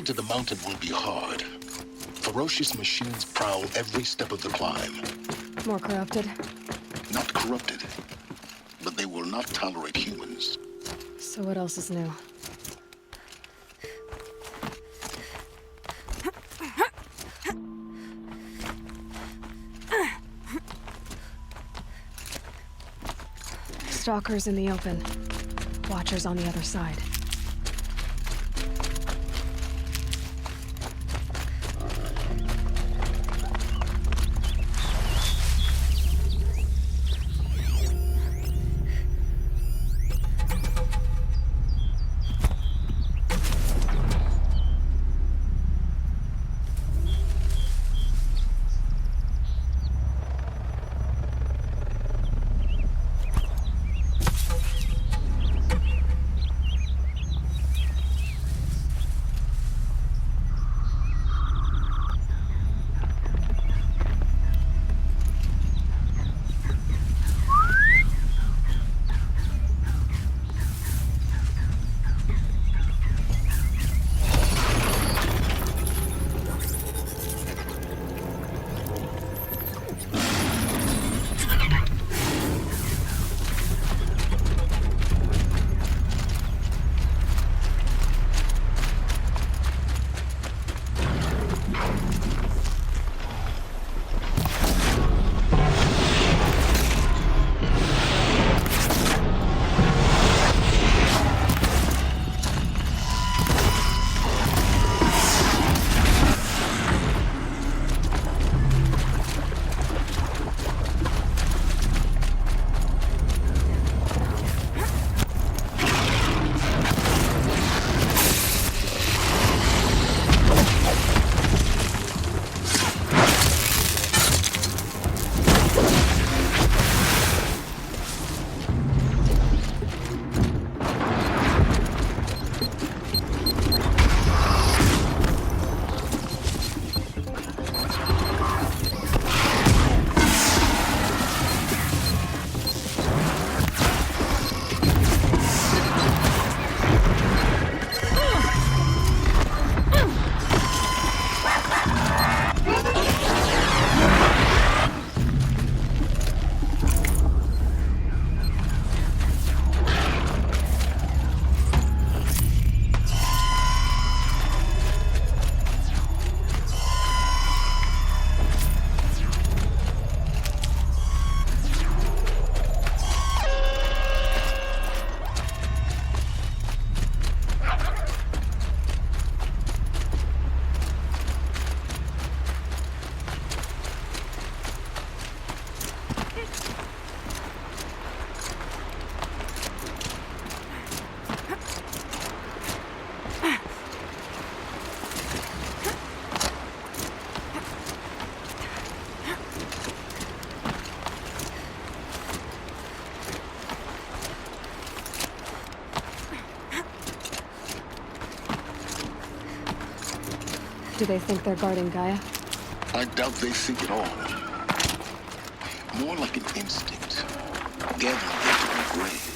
to the mountain will be hard. Ferocious machines prowl every step of the climb. More corrupted? Not corrupted, but they will not tolerate humans. So what else is new? Stalkers in the open. Watchers on the other side. Do they think they're guarding Gaia? I doubt they think at all. More like an instinct. Gathering into the grave.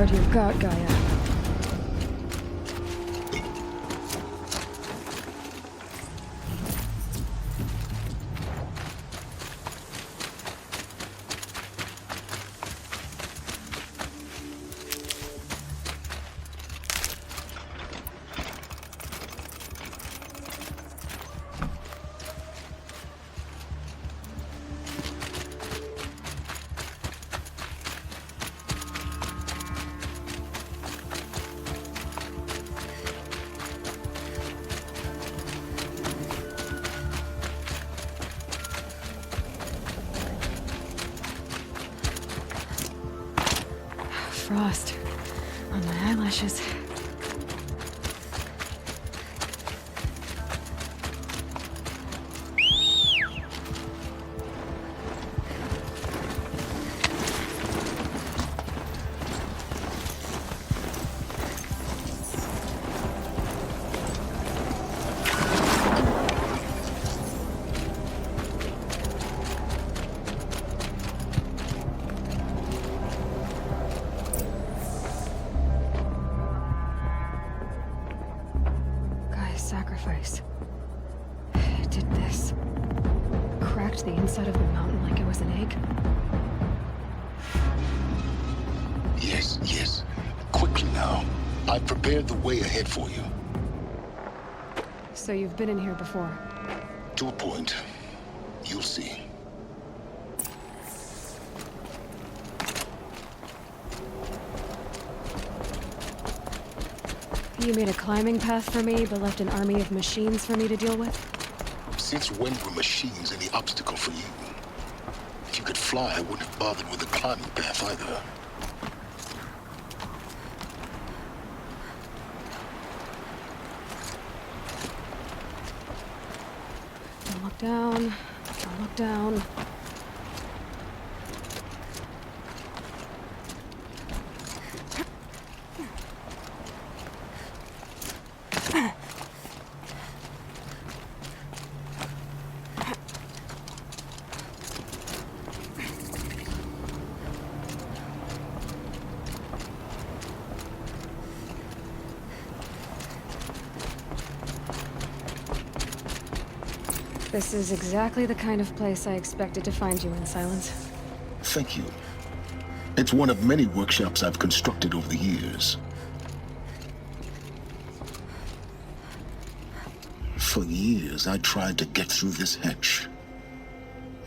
guard you've got, Gaia. Frost on my eyelashes. Sacrifice. It did this. Cracked the inside of the mountain like it was an egg. Yes, yes. Quickly now. I've prepared the way ahead for you. So you've been in here before? To a point. You'll see. You made a climbing path for me, but left an army of machines for me to deal with? Since when were machines any obstacle for you? If you could fly, I wouldn't have bothered with a climbing path either. Don't look down. Don't look down. This is exactly the kind of place I expected to find you in, Silence. Thank you. It's one of many workshops I've constructed over the years. For years, I tried to get through this hatch.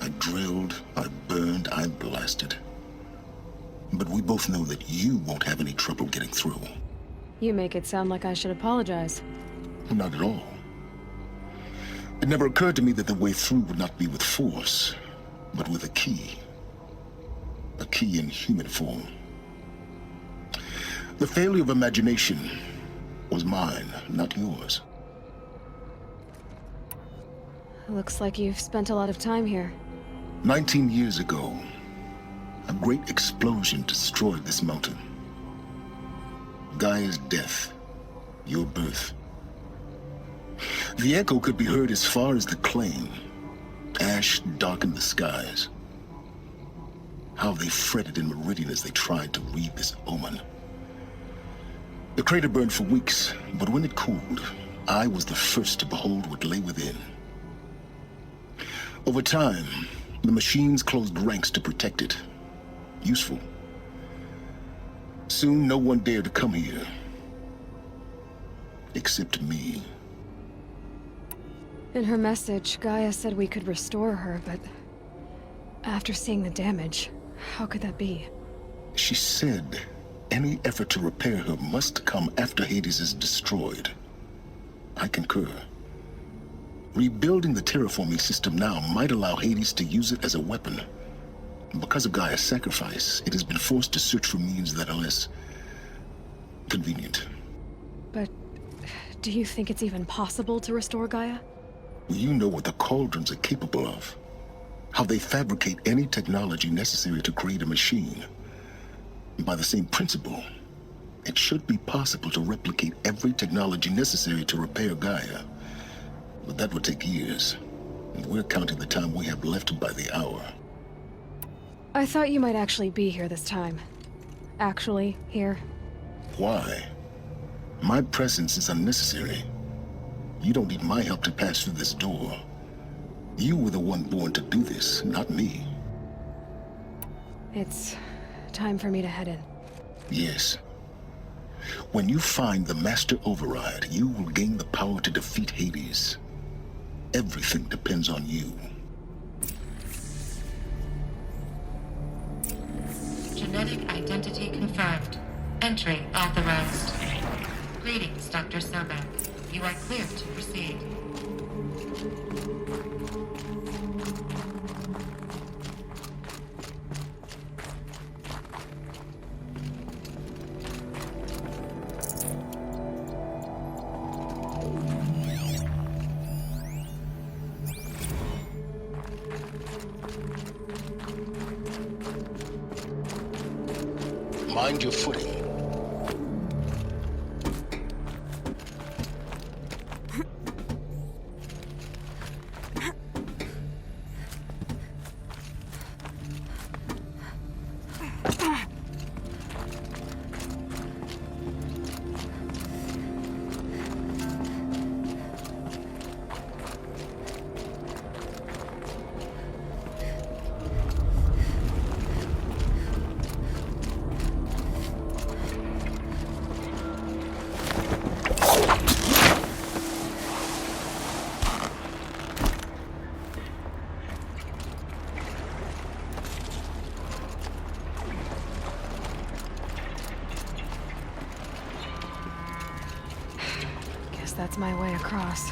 I drilled, I burned, I blasted. But we both know that you won't have any trouble getting through. You make it sound like I should apologize. Not at all. It never occurred to me that the way through would not be with force, but with a key. A key in human form. The failure of imagination was mine, not yours. Looks like you've spent a lot of time here. 19 years ago, a great explosion destroyed this mountain. Gaia's death, your birth. The echo could be heard as far as the claim. Ash darkened the skies. How they fretted in meridian as they tried to read this omen. The crater burned for weeks, but when it cooled, I was the first to behold what lay within. Over time, the machines closed ranks to protect it. Useful. Soon, no one dared to come here. Except me. In her message, Gaia said we could restore her, but after seeing the damage, how could that be? She said any effort to repair her must come after Hades is destroyed. I concur. Rebuilding the terraforming system now might allow Hades to use it as a weapon. Because of Gaia's sacrifice, it has been forced to search for means that are less convenient. But do you think it's even possible to restore Gaia? You know what the Cauldrons are capable of. How they fabricate any technology necessary to create a machine. By the same principle, it should be possible to replicate every technology necessary to repair Gaia. But that would take years. And we're counting the time we have left by the hour. I thought you might actually be here this time. actually here? Why? My presence is unnecessary. You don't need my help to pass through this door. You were the one born to do this, not me. It's time for me to head in. Yes. When you find the Master Override, you will gain the power to defeat Hades. Everything depends on you. Genetic identity confirmed. Entry authorized. Greetings, Dr. Sobek. You are cleared to proceed. Mind your footing. That's my way across.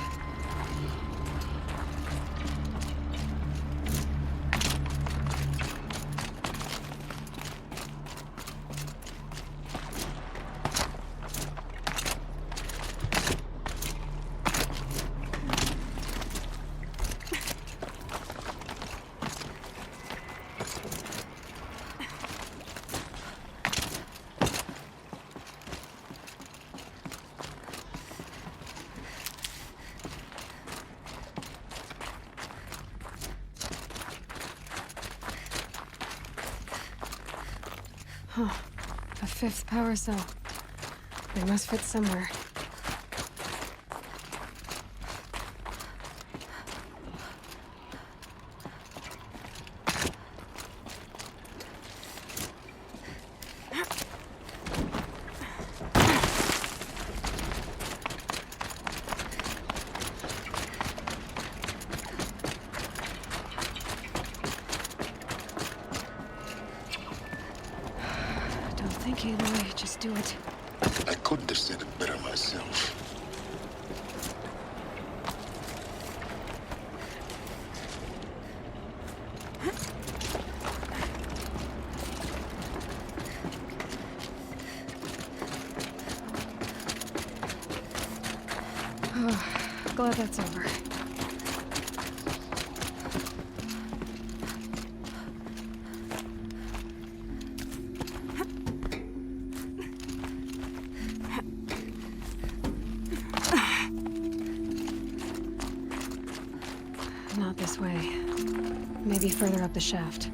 Huh. A fifth power cell. They must fit somewhere. Aloy, just do it. I couldn't have said it better myself. Oh, glad that's over. Not this way. Maybe further up the shaft.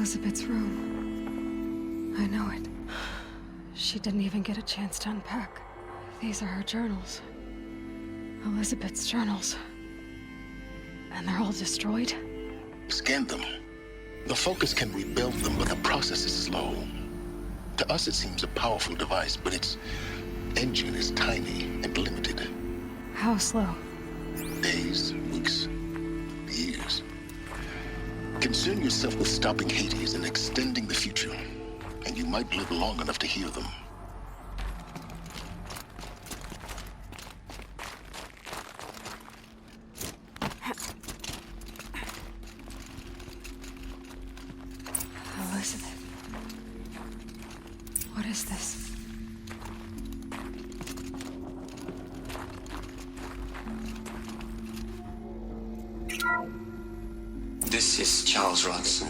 Elizabeth's room. I know it. She didn't even get a chance to unpack. These are her journals. Elizabeth's journals. And they're all destroyed? Scan them. The Focus can rebuild them, but the process is slow. To us, it seems a powerful device, but its engine is tiny and limited. How slow? Days, weeks, years. Concern yourself with stopping Hades and extending the future, and you might live long enough to hear them. Elizabeth. What is this? This is Charles Ronson.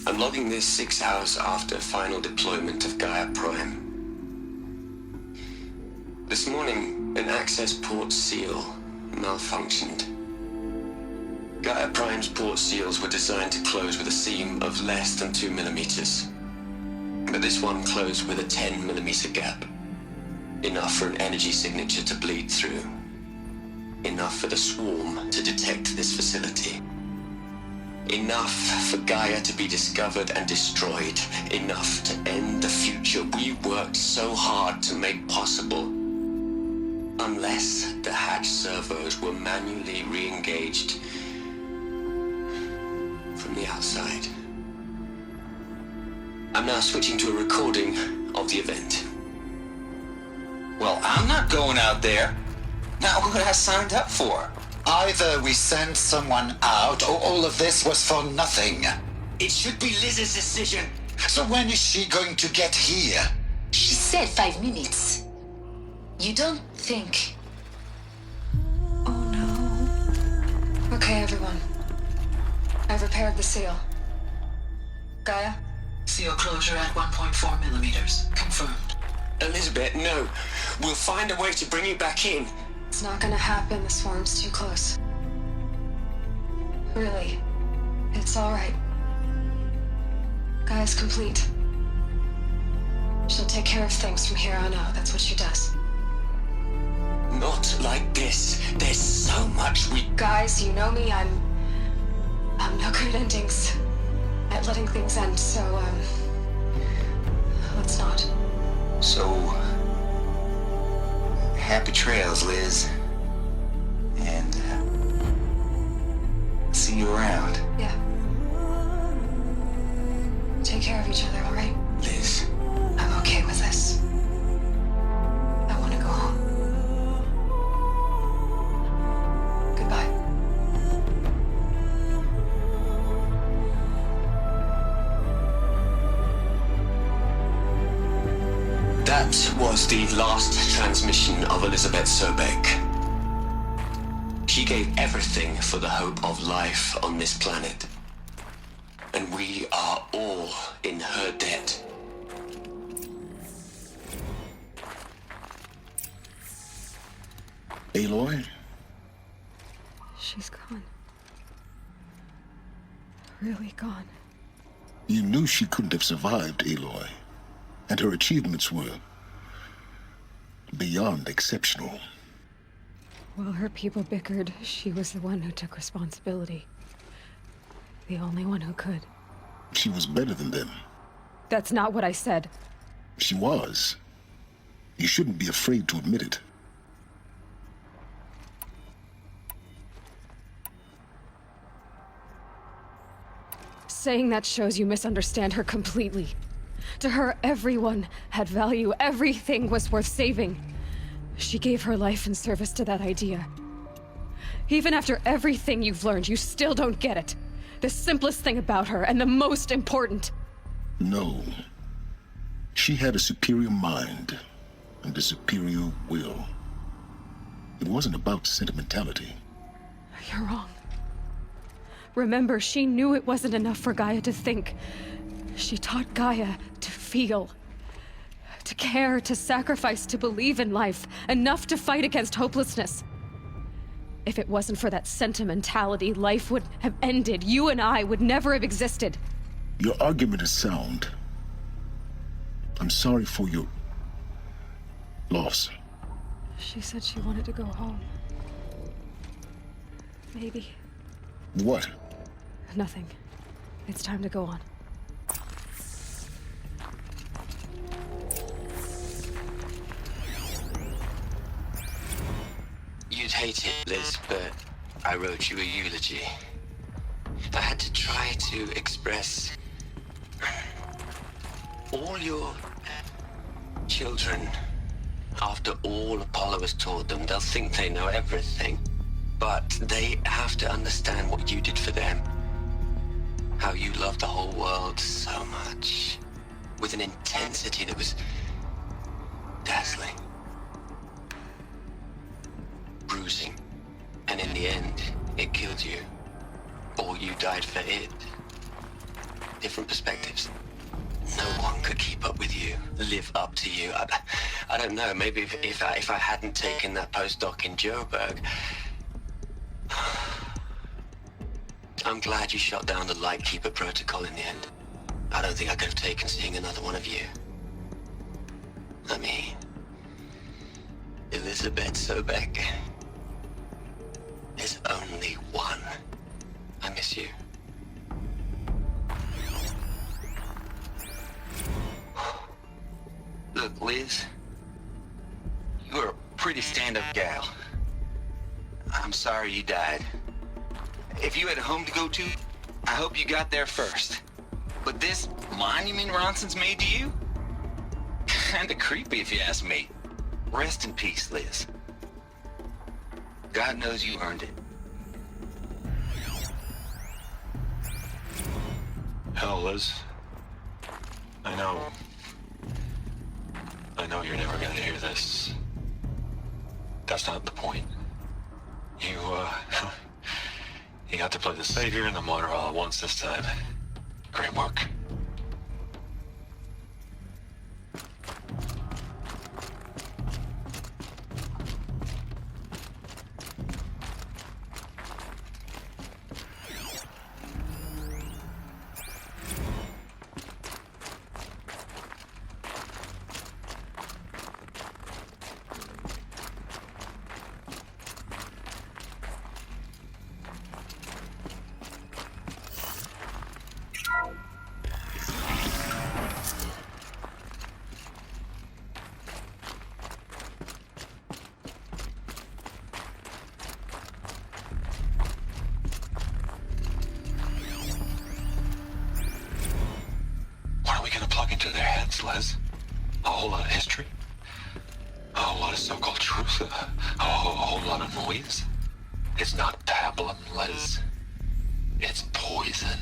I'm logging this 6 hours after final deployment of Gaia Prime. This morning, an access port seal malfunctioned. Gaia Prime's port seals were designed to close with a seam of less than 2 millimeters. But this one closed with a 10 millimeter gap. Enough for an energy signature to bleed through. Enough for the swarm to detect this facility. Enough for Gaia to be discovered and destroyed. Enough to end the future we worked so hard to make possible. Unless the hatch servos were manually re-engaged from the outside. I'm now switching to a recording of the event. Well, I'm not going out there. Not what I signed up for. Either we send someone out, or all of this was for nothing. It should be Liz's decision. So when is she going to get here? She said 5 minutes. You don't think... Oh no. Okay, everyone. I've repaired the seal. Gaia? Seal closure at 1.4 millimeters. Confirmed. Elizabeth, no. We'll find a way to bring you back in. It's not gonna happen. The swarm's too close. Really. It's alright. Gaia's complete. She'll take care of things from here on out. That's what she does. Not like this. There's so much we... Guys, you know me. I'm no good at endings. At letting things end, so, let's not. So... happy trails, Liz. And, see you around. Yeah. Take care of each other, alright? Liz. I'm okay with this. I want to go home. Goodbye. That was the last transmission of Elizabeth Sobek. She gave everything for the hope of life on this planet. And we are all in her debt. Aloy? She's gone. Really gone. You knew she couldn't have survived, Aloy. And her achievements were beyond exceptional. While her people bickered, she was the one who took responsibility. The only one who could. She was better than them. That's not what I said. She was. You shouldn't be afraid to admit it. Saying that shows you misunderstand her completely. To her, everyone had value. Everything was worth saving. She gave her life in service to that idea. Even after everything you've learned, you still don't get it. The simplest thing about her, and the most important. No. She had a superior mind and a superior will. It wasn't about sentimentality. You're wrong. Remember, she knew it wasn't enough for Gaia to think. She taught Gaia to feel. To care, to sacrifice, to believe in life. Enough to fight against hopelessness. If it wasn't for that sentimentality, life would have ended. You and I would never have existed. Your argument is sound. I'm sorry for your loss. She said she wanted to go home. Maybe. What? Nothing. It's time to go on. You'd hate it, Liz, but I wrote you a eulogy. I had to try to express all your children. After all Apollo has taught them, they'll think they know everything. But they have to understand what you did for them. How you loved the whole world so much. With an intensity that was dazzling. Bruising. And in the end, it killed you. Or you died for it. Different perspectives. No one could keep up with you, live up to you. I don't know, maybe if I hadn't taken that postdoc in Joburg. I'm glad you shot down the Lightkeeper protocol in the end. I don't think I could have taken seeing another one of you. I mean, Elizabeth Sobek. There's only one. I miss you. Look, Liz, you're a pretty stand-up gal. I'm sorry you died. If you had a home to go to, I hope you got there first. But this monument Ronson's made to you? Kinda creepy if you ask me. Rest in peace, Liz. God knows you earned it. Hell, Liz. I know you're never gonna hear this. That's not the point. You got to play the savior and the martyr all at once this time. Great work. Into their heads, Les. A whole lot of history. A whole lot of so-called truth. A whole lot of noise. It's not pablum, Les. It's poison.